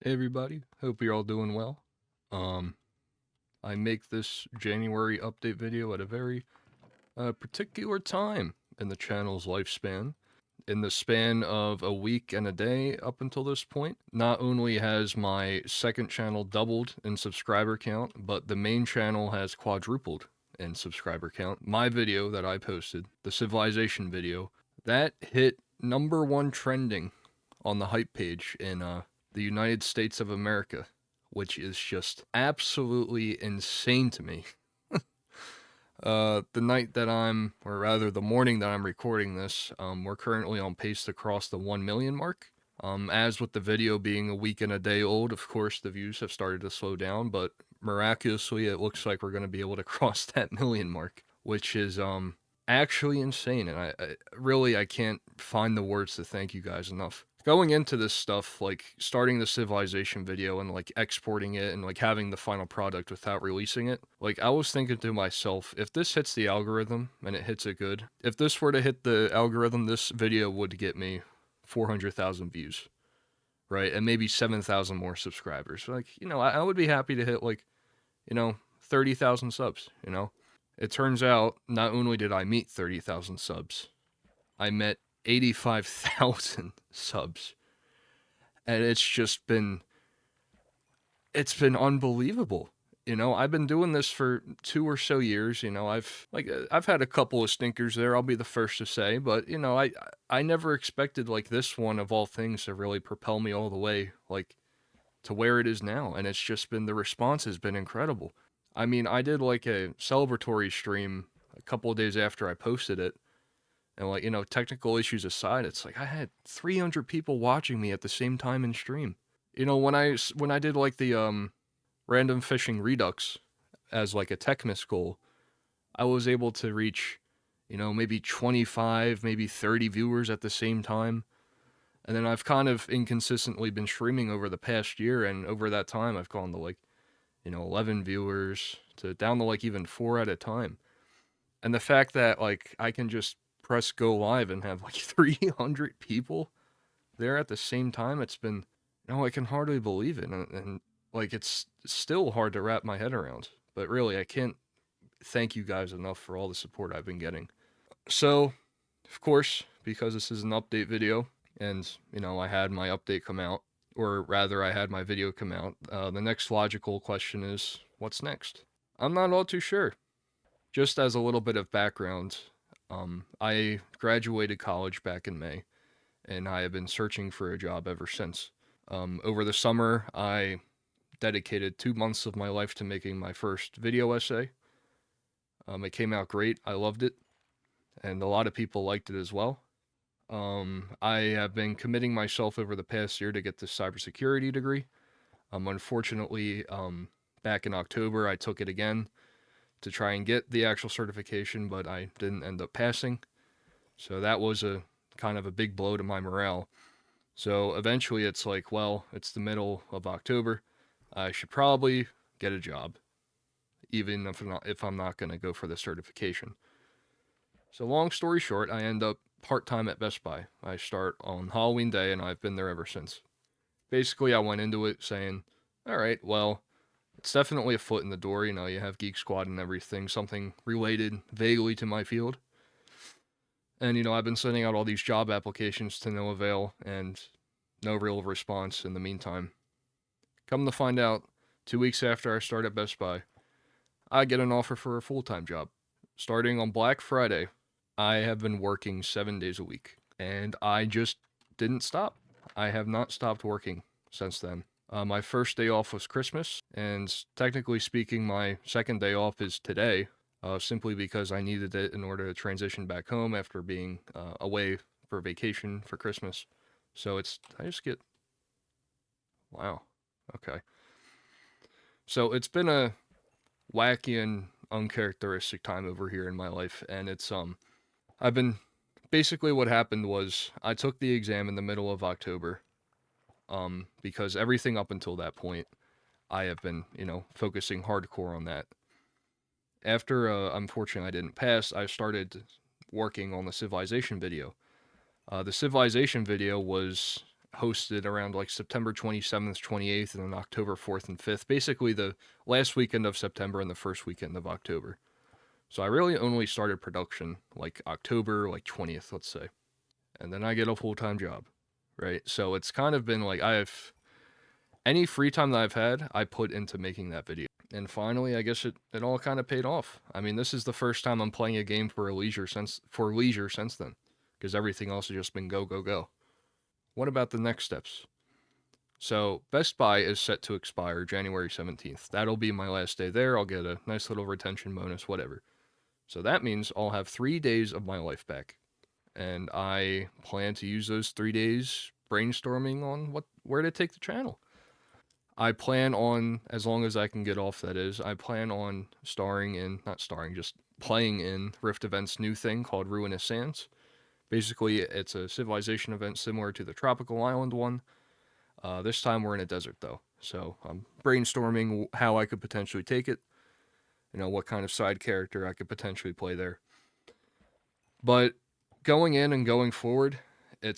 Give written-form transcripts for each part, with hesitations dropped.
Hey everybody, hope you're all doing well. Um, I make this January update video at a very particular time in the channel's lifespan. In the span of a week and a day up until this point, not only has my second channel doubled in subscriber count, but the main channel has quadrupled in subscriber count. My video that I posted, the Civilization video, that hit #1 trending on the hype page in the United States of America, which is just absolutely insane to me. The night that or rather the morning that I'm recording this, we're currently on pace to cross the 1 million mark. As with the video being a week and a day old, of course, the views have started to slow down, but miraculously, it looks like we're going to be able to cross that million mark, which is, actually insane. And I can't find the words to thank you guys enough. Going into this stuff, like starting the Civilization video and like exporting it and like having the final product without releasing it, like I was thinking to myself, if this hits the algorithm and it hits it good, if this were to hit the algorithm, this video would get me 400,000 views, right? And maybe 7,000 more subscribers. Like, I would be happy to hit like, 30,000 subs. It turns out not only did I meet 30,000 subs, I met 85,000 subs. And it's been unbelievable. I've been doing this for 2 or so years. I've had a couple of stinkers there, I'll be the first to say, but I never expected like this one of all things to really propel me all the way like to where it is now, and it's just been the response has been incredible. I mean, I did like a celebratory stream a couple of days after I posted it, and like, technical issues aside, it's like I had 300 people watching me at the same time in stream. When I did like the random fishing redux as like a Techmas goal, I was able to reach, maybe 25, maybe 30 viewers at the same time. And then I've kind of inconsistently been streaming over the past year, and over that time I've gone to like, 11 viewers to down to like even 4 at a time. And the fact that like I can just press go live and have like 300 people there at the same time, it's been, I can hardly believe it. And like it's still hard to wrap my head around. But really, I can't thank you guys enough for all the support I've been getting. So, of course, because this is an update video, and I had my update come out, or rather, I had my video come out. The next logical question is, what's next? I'm not all too sure. Just as a little bit of background, I graduated college back in May, and I have been searching for a job ever since. Over the summer, I dedicated 2 months of my life to making my first video essay. It came out great. I loved it, and a lot of people liked it as well. I have been committing myself over the past year to get this cybersecurity degree. Unfortunately, back in October, I took it again to try and get the actual certification, but I didn't end up passing. So that was a kind of a big blow to my morale. So eventually it's like, well, it's the middle of October. I should probably get a job, even if I'm not going to go for the certification. So long story short, I end up part-time at Best Buy. I start on Halloween Day, and I've been there ever since. Basically, I went into it saying, all right, well, it's definitely a foot in the door. You have Geek Squad and everything, something related vaguely to my field. And, I've been sending out all these job applications to no avail and no real response in the meantime. Come to find out, 2 weeks after I start at Best Buy, I get an offer for a full-time job. Starting on Black Friday, I have been working 7 days a week, and I just didn't stop. I have not stopped working since then. My first day off was Christmas, and technically speaking, my second day off is today, simply because I needed it in order to transition back home after being away for vacation for Christmas. So wow, okay. So it's been a wacky and uncharacteristic time over here in my life, and I've been, basically what happened was I took the exam in the middle of October, because everything up until that point, I have been, focusing hardcore on that. After, unfortunately, I didn't pass, I started working on the Civilization video. The Civilization video was hosted around like September 27th, 28th, and then October 4th and 5th. Basically, the last weekend of September and the first weekend of October. So I really only started production like October like 20th, let's say. And then I get a full-time job, right? So it's kind of been like any free time that I've had, I put into making that video. And finally, I guess it all kind of paid off. I mean, this is the first time I'm playing a game for leisure since then, because everything else has just been go, go, go. What about the next steps? So Best Buy is set to expire January 17th. That'll be my last day there. I'll get a nice little retention bonus, whatever. So that means I'll have 3 days of my life back. And I plan to use those 3 days brainstorming on where to take the channel. I plan on, as long as I can get off, that is, I plan on just playing in Rift Event's new thing called Ruinous Sands. Basically, it's a civilization event similar to the Tropical Island one. This time we're in a desert, though. So I'm brainstorming how I could potentially take it. You know, what kind of side character I could potentially play there. But going in and going forward, I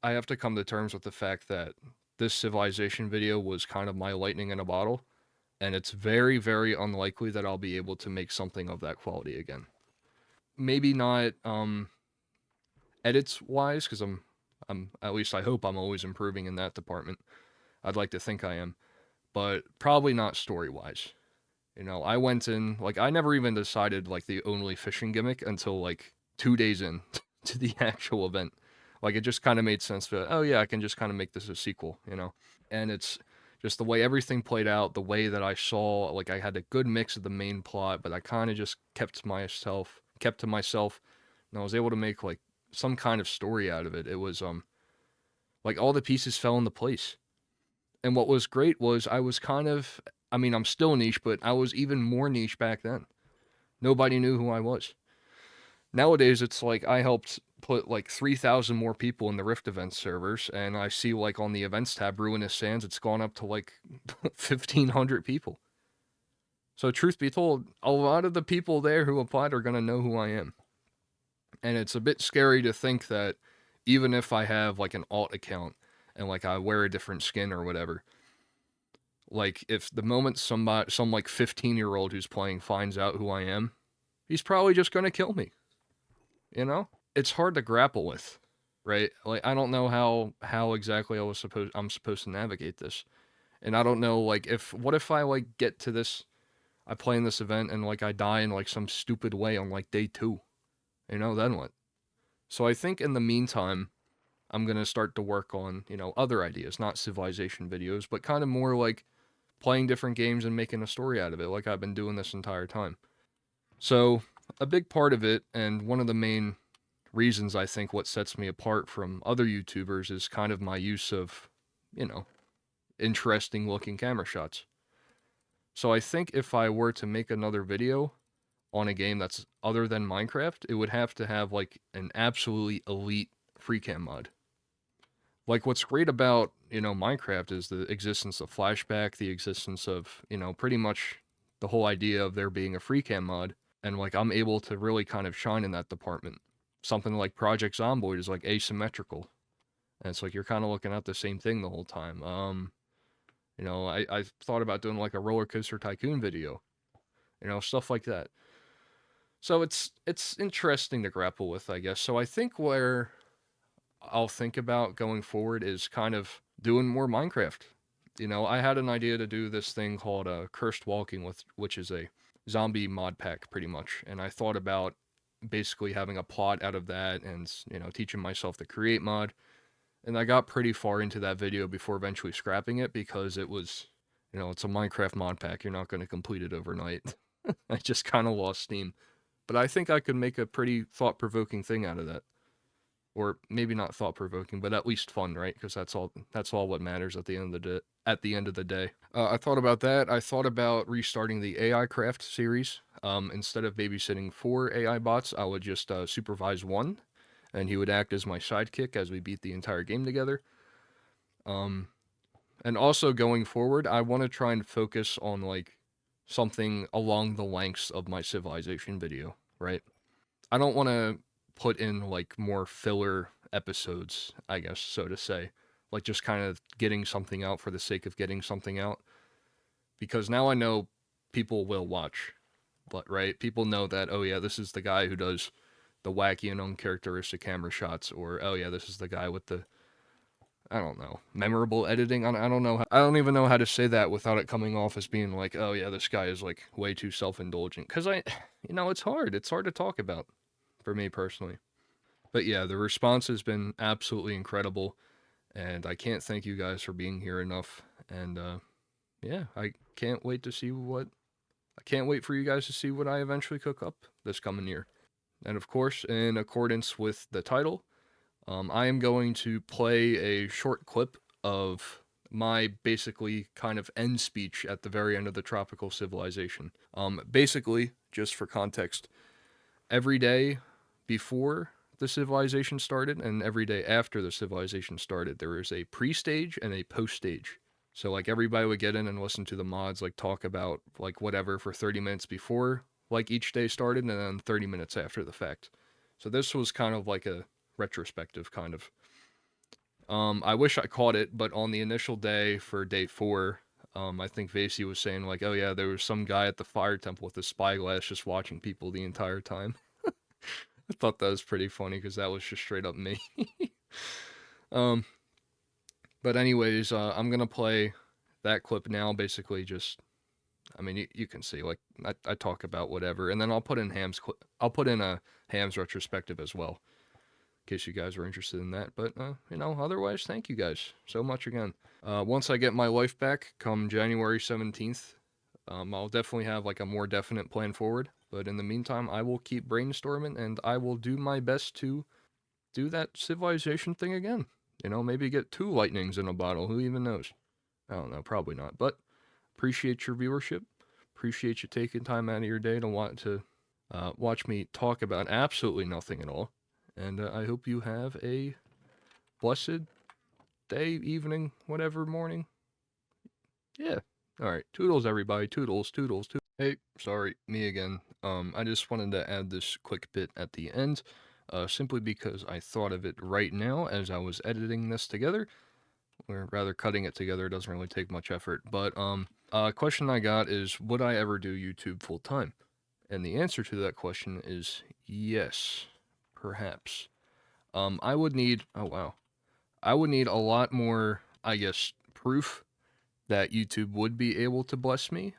have to come to terms with the fact that this civilization video was kind of my lightning in a bottle, and it's very, very unlikely that I'll be able to make something of that quality again. Maybe not edits wise, because I'm at least I hope I'm always improving in that department. I'd like to think I am, but probably not story wise. You know, I went in like I never even decided like the only fishing gimmick until like 2 days in to the actual event. Like it just kind of made sense to, oh yeah, I can just kind of make this a sequel, you know. And it's just the way everything played out, the way that I saw, like I had a good mix of the main plot, but I kind of just kept to myself, and I was able to make like some kind of story out of it. It was like all the pieces fell into place. And what was great was I'm still niche, but I was even more niche back then. Nobody knew who I was. Nowadays, it's like I helped put like 3,000 more people in the Rift Events servers, and I see like on the events tab, Ruinous Sands, it's gone up to like 1,500 people. So truth be told, a lot of the people there who applied are going to know who I am. And it's a bit scary to think that even if I have like an alt account and like I wear a different skin or whatever, like if the moment some like 15-year-old who's playing finds out who I am, he's probably just going to kill me. You know? It's hard to grapple with, right? Like I don't know how exactly I'm supposed to navigate this. And I don't know like what if I like get to this, I play in this event and like I die in like some stupid way on like day 2. You know, then what? So I think in the meantime, I'm going to start to work on, you know, other ideas, not civilization videos, but kind of more like playing different games and making a story out of it, like I've been doing this entire time. So a big part of it, and one of the main reasons I think what sets me apart from other YouTubers is kind of my use of, you know, interesting looking camera shots. So I think if I were to make another video on a game that's other than Minecraft, it would have to have like an absolutely elite free cam mod. Like what's great about, you know, Minecraft is the existence of flashback, the existence of, you know, pretty much the whole idea of there being a free cam mod, and like I'm able to really kind of shine in that department. Something like Project Zomboid is like asymmetrical, and it's like you're kind of looking at the same thing the whole time. You know, I thought about doing like a roller coaster tycoon video, you know, stuff like that. So it's interesting to grapple with, I guess. So I think where I'll think about going forward is kind of doing more Minecraft. You know, I had an idea to do this thing called Cursed Walking, which is a zombie mod pack pretty much, and I thought about basically having a plot out of that and, you know, teaching myself the create mod. And I got pretty far into that video before eventually scrapping it because it was, you know, it's a Minecraft mod pack. You're not going to complete it overnight. I just kind of lost steam. But I think I could make a pretty thought-provoking thing out of that. Or maybe not thought-provoking, but at least fun, right? Because that's all what matters at the end of the day. I thought about that. I thought about restarting the AI Craft series. Instead of babysitting 4 AI bots, I would just supervise 1, and he would act as my sidekick as we beat the entire game together. And also going forward, I want to try and focus on like something along the lengths of my civilization video, right? I don't want to put in like more filler episodes, I guess, so to say. like just kind of getting something out for the sake of getting something out. Because now I know people will watch, but right, people know that, oh yeah, this is the guy who does the wacky and uncharacteristic camera shots, or oh yeah, this is the guy with the, I don't know, memorable editing. I don't know. I don't even know how to say that without it coming off as being like, oh yeah, this guy is like way too self-indulgent. Because it's hard. It's hard to talk about for me personally. But yeah, the response has been absolutely incredible, and I can't thank you guys for being here enough. And yeah, I can't wait to see what. I can't wait for you guys to see what I eventually cook up this coming year. And of course, in accordance with the title, I am going to play a short clip of my basically kind of end speech at the very end of the Tropical Civilization. Basically, just for context, every day before the civilization started and every day after the civilization started, there is a pre-stage and a post-stage. So like everybody would get in and listen to the mods like talk about like whatever for 30 minutes before like each day started, and then 30 minutes after the fact. So this was kind of like a retrospective kind of. I wish I caught it, but on the initial day for day 4, I think Vasey was saying like, oh yeah, there was some guy at the fire temple with a spyglass just watching people the entire time. I thought that was pretty funny because that was just straight up me. um, but anyways, I'm gonna play that clip now. Basically, just I mean, you can see like I talk about whatever, and then I'll put in I'll put in a Ham's retrospective as well, in case you guys are interested in that. But otherwise, thank you guys so much again. Once I get my life back, come January 17th, I'll definitely have like a more definite plan forward. But in the meantime, I will keep brainstorming, and I will do my best to do that civilization thing again. Maybe get 2 lightnings in a bottle. Who even knows? I don't know. Probably not. But appreciate your viewership. Appreciate you taking time out of your day to watch me talk about absolutely nothing at all. And I hope you have a blessed day, evening, whatever, morning. Yeah. All right. Toodles, everybody. Toodles, toodles, toodles. Hey, sorry, me again. I just wanted to add this quick bit at the end, simply because I thought of it right now as I was editing this together, or rather cutting it together. It doesn't really take much effort. But a question I got is, would I ever do YouTube full time? And the answer to that question is yes, perhaps. I would need, oh wow, I would need a lot more, I guess, proof that YouTube would be able to bless me,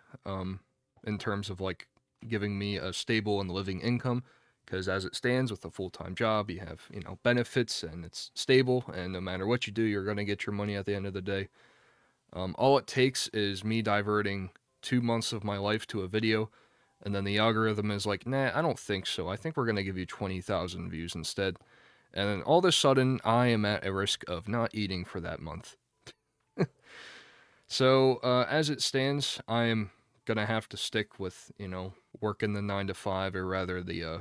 in terms of like giving me a stable and living income. Because as it stands with a full-time job, you have, benefits and it's stable, and no matter what you do, you're going to get your money at the end of the day. All it takes is me diverting 2 months of my life to a video, and then the algorithm is like, nah, I don't think so. I think we're going to give you 20,000 views instead. And then all of a sudden, I am at a risk of not eating for that month. So, as it stands, I am going to have to stick with, working the 9 to 5, or rather the,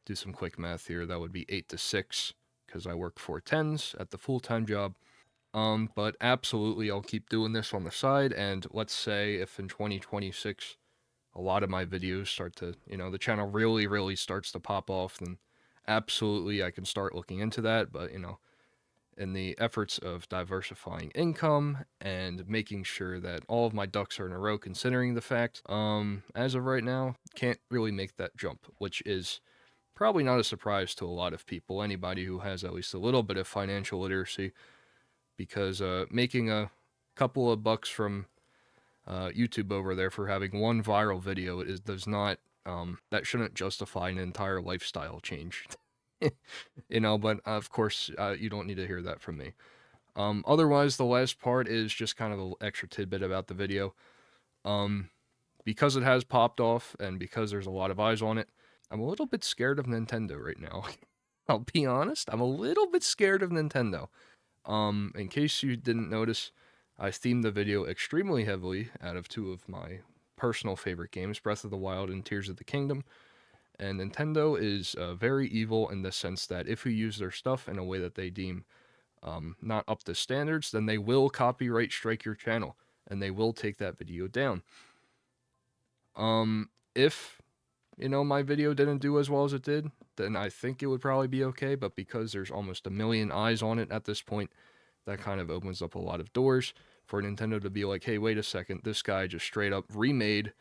do some quick math here, that would be 8 to 6, because I work 4 10s at the full-time job. But absolutely, I'll keep doing this on the side, and let's say if in 2026, a lot of my videos start to, the channel really, really starts to pop off, then absolutely I can start looking into that. But, in the efforts of diversifying income and making sure that all of my ducks are in a row, considering the fact, as of right now, can't really make that jump, which is probably not a surprise to a lot of people, anybody who has at least a little bit of financial literacy, because making a couple of bucks from YouTube over there for having one viral video does not, that shouldn't justify an entire lifestyle change. But of course, you don't need to hear that from me. Otherwise, the last part is just kind of an extra tidbit about the video. Because it has popped off and because there's a lot of eyes on it, I'm a little bit scared of Nintendo right now. I'll be honest, I'm a little bit scared of Nintendo. In case you didn't notice, I themed the video extremely heavily out of 2 of my personal favorite games, Breath of the Wild and Tears of the Kingdom. And Nintendo is very evil in the sense that if you use their stuff in a way that they deem not up to standards, then they will copyright strike your channel, and they will take that video down. If, my video didn't do as well as it did, then I think it would probably be okay, but because there's almost 1 million eyes on it at this point, that kind of opens up a lot of doors for Nintendo to be like, hey, wait a second, this guy just straight up remade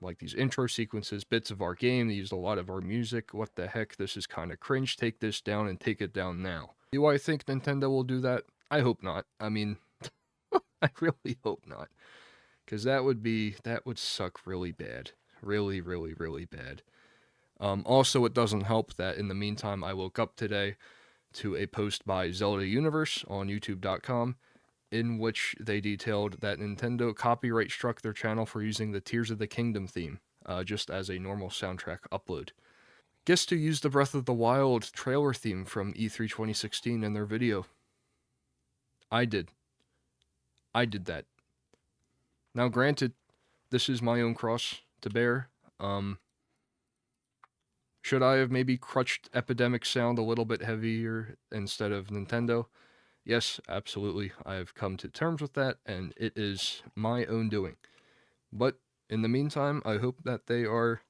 like these intro sequences, bits of our game. They used a lot of our music. What the heck? This is kind of cringe. Take this down and take it down now. Do I think Nintendo will do that? I hope not. I mean, I really hope not. Because that would suck really bad. Really, really, really bad. Also, it doesn't help that in the meantime, I woke up today to a post by Zelda Universe on youtube.com in which they detailed that Nintendo copyright struck their channel for using the Tears of the Kingdom theme, just as a normal soundtrack upload. Guess who used the Breath of the Wild trailer theme from E3 2016 in their video? I did. I did that. Now, granted, this is my own cross to bear. Should I have maybe crutched Epidemic Sound a little bit heavier instead of Nintendo? Yes, absolutely. I have come to terms with that, and it is my own doing. But in the meantime, I hope that they are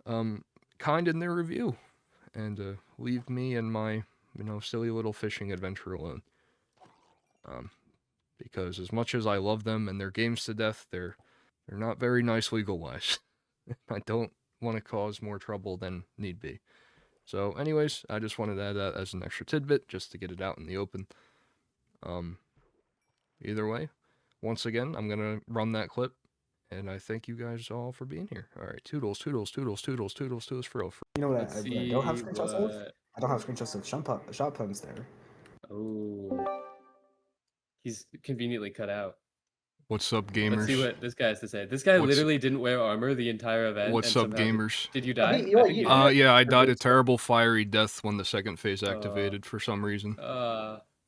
kind in their review and leave me and my silly little fishing adventure alone. Because as much as I love them and their games to death, they're not very nice legal wise. I don't want to cause more trouble than need be. So, anyways, I just wanted to add that as an extra tidbit just to get it out in the open. Either way, once again, I'm gonna run that clip, and I thank you guys all for being here. All right, toodles, toodles, toodles, toodles, toodles, toodles for real. You know what Let's I see don't have screenshots of? what. I don't have screenshots of shot puns there. Oh, he's conveniently cut out. What's up, gamers? Let's see what this guy has to say. This guy literally didn't wear armor the entire event. What's up, gamers? Did you die? Yeah, I died a terrible fiery death when the second phase activated for some reason.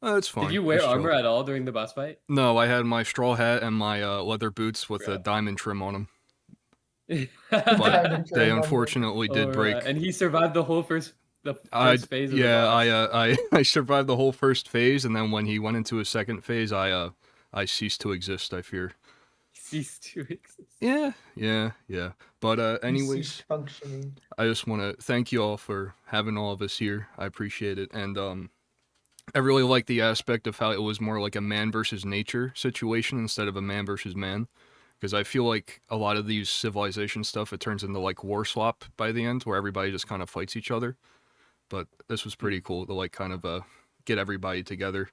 It's fine. Did you wear armor at all during the boss fight? No, I had my straw hat and my leather boots with a diamond trim on them. But they unfortunately did break. And he survived the whole first phase of the boss. I survived the whole first phase, and then when he went into his second phase, I ceased to exist, I fear. Ceased to exist. Yeah. But anyways, functioning. I just want to thank you all for having all of us here. I appreciate it. And I really like the aspect of how it was more like a man versus nature situation instead of a man versus man. Because I feel like a lot of these civilization stuff, it turns into like war slop by the end, where everybody just kind of fights each other. But this was pretty cool to like kind of get everybody together.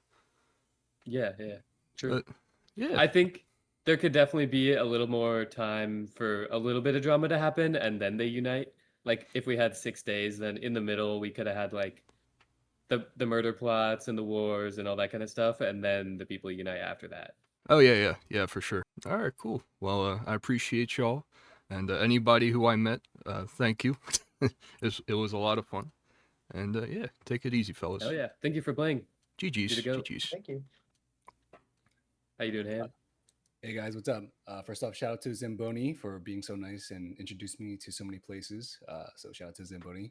Yeah, true. Yeah, I think there could definitely be a little more time for a little bit of drama to happen, and then they unite. Like if we had 6 days, then in the middle we could have had like the murder plots and the wars and all that kind of stuff, and then the people unite after that. Oh yeah, for sure. All right, cool. Well, I appreciate y'all, and anybody who I met, thank you. It was a lot of fun, and yeah, take it easy, fellas. Oh yeah, thank you for playing. GG's. Thank you. How you doing, Han? Hey guys, what's up? First off, shout out to Zamboni for being so nice and introduced me to so many places. So shout out to Zamboni.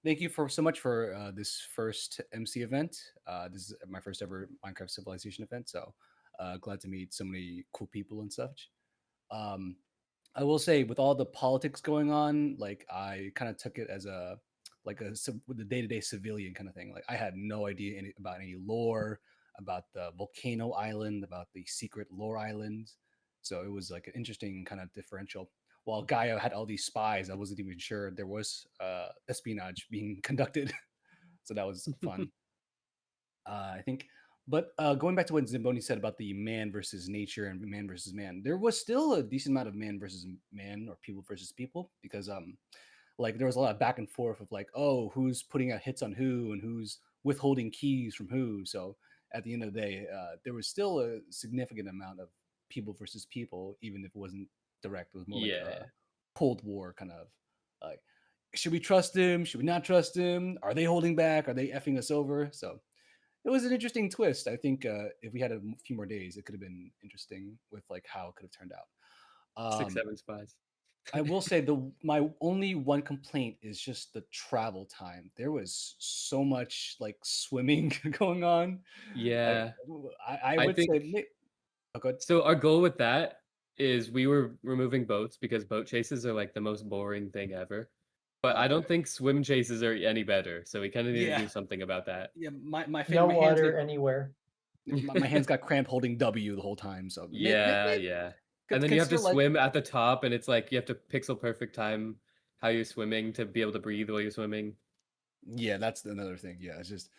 Thank you so much for this first MC event. This is my first ever Minecraft Civilization event, so glad to meet so many cool people and such. I will say, with all the politics going on, like I kind of took it as with the day-to-day civilian kind of thing. Like I had no idea about any lore, about the volcano island, about the secret lore islands. So it was like an interesting kind of differential. While Gaia had all these spies, I wasn't even sure there was espionage being conducted. So that was fun. I think. But going back to what Zamboni said about the man versus nature and man versus man, there was still a decent amount of man versus man or people versus people, because like there was a lot of back and forth of like, oh, who's putting out hits on who and who's withholding keys from who. So at the end of the day, there was still a significant amount of people versus people, even if it wasn't direct. It was more like a Cold War kind of like, should we trust him? Should we not trust him? Are they holding back? Are they effing us over? So it was an interesting twist. I think if we had a few more days, it could have been interesting with like how it could have turned out. 6, 7 spies. I will say my only one complaint is just the travel time. There was so much like swimming going on. Yeah, I would think, say. Oh, go ahead. So our goal with that is we were removing boats because boat chases are like the most boring thing ever. But I don't think swim chases are any better, so we kind of need to Yeah. do something about that. Yeah, my No my hands water got, anywhere. my hands got cramp holding W the whole time. So Yeah, yeah. And then you have to consider like swim at the top, and it's like you have to pixel perfect time how you're swimming to be able to breathe while you're swimming. yeah, that's another thing. Yeah, it's just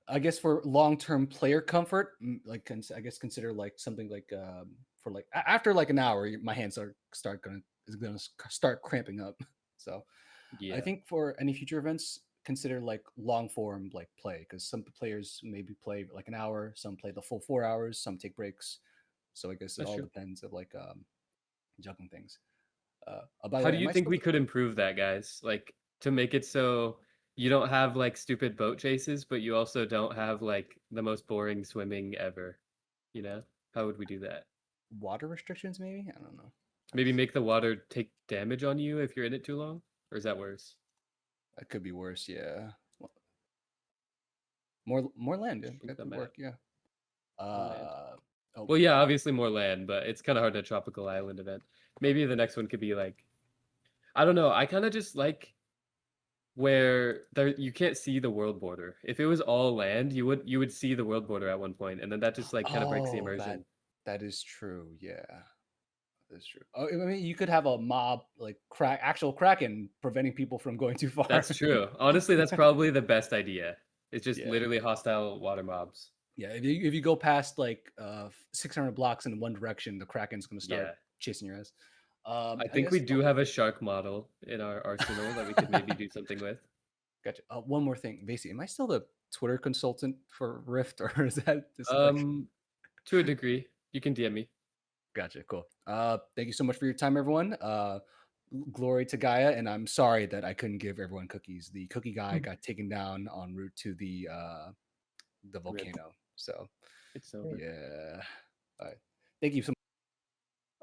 I guess for long-term player comfort, like I guess consider like something like for like after like an hour, my hands is gonna start cramping up. So I Yeah, think for any future events, consider like long form like play because some players maybe play like an hour, some play the full 4 hours, some take breaks. So I guess it that's all true. depends of like juggling things. By the How way, do am you I think still? we could improve that, guys? Like to make it so you don't have like stupid boat chases, but you also don't have like the most boring swimming ever. You know? How would we do that? Water restrictions? Maybe I don't know. Maybe make the water take damage on you if you're in it too long? Or is that worse? That could be worse. Yeah, more land. Yeah, Think that the could map. work. Yeah. More land. Oh, Well, yeah, obviously more land, but it's kind of hard a tropical island event. Maybe the next one could be like, I don't know. I kind of just like where there you can't see the world border. If it was all land, you would see the world border at one point, and then that just like kind of breaks the oh, immersion. that is true. Yeah, that's true. Oh, I mean, you could have a mob like actual kraken preventing people from going too far. That's true. Honestly, that's probably the best idea. It's just Yeah. literally hostile water mobs. Yeah, if you go past like 600 blocks in one direction, the kraken's gonna start Yeah. chasing your ass. I I think we guess do have a shark model in our arsenal that we could maybe do something with. gotcha. One more thing, Vasey, am I still the Twitter consultant for Rift, or is that just like To a degree, you can DM me. gotcha? Cool. Thank you so much for your time, everyone. Glory to Gaia, and I'm sorry that I couldn't give everyone cookies. The cookie guy got taken down en route to the Rip. volcano. So It's over. yeah. All right. Thank you so much.